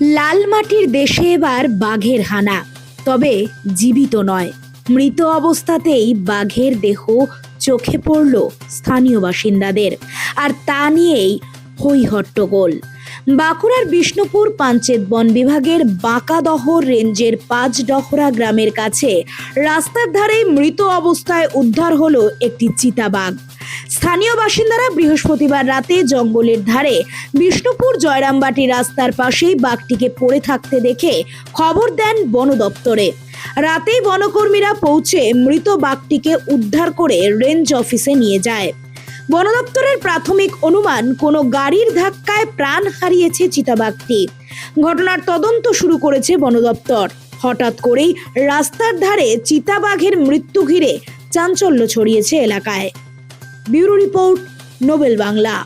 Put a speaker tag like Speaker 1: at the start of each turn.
Speaker 1: লাল মাটির দেশে এবার বাঘের হানা, তবে জীবিত নয়, মৃত অবস্থাতেই বাঘের দেহ চোখে পড়ল স্থানীয় বাসিন্দাদের। আর তা নিয়েই হই হট্টগোল। বাঁকুড়ার বিষ্ণুপুর পাঞ্চেত বন বিভাগের বাঁকাদহর রেঞ্জের পাঁচডহরা গ্রামের কাছে রাস্তার ধারে মৃত অবস্থায় উদ্ধার হলো একটি চিতাবাঘ। স্থানীয় বাসিন্দারা বৃহস্পতিবার রাতে জঙ্গলের ধারে বিষ্ণুপুর জয়রামবাটি রাস্তার পাশেই বাঘটিকে পড়ে থাকতে দেখে খবর দেন বন দপ্তরে। রাতেই বনকর্মীরা পৌঁছে মৃত বাঘটিকে উদ্ধার করে রেঞ্জ অফিসে নিয়ে যায়। বন দপ্তরের প্রাথমিক অনুমান, কোনো গাড়ির ধাক্কায় প্রাণ হারিয়েছে চিতাবাঘটি। ঘটনার তদন্ত শুরু করেছে বন দপ্তর। হঠাৎ করেই রাস্তার ধারে চিতাবাঘের মৃত্যু ঘিরে চাঞ্চল্য ছড়িয়েছে এলাকায়। Bureau report, Nobel Bangla.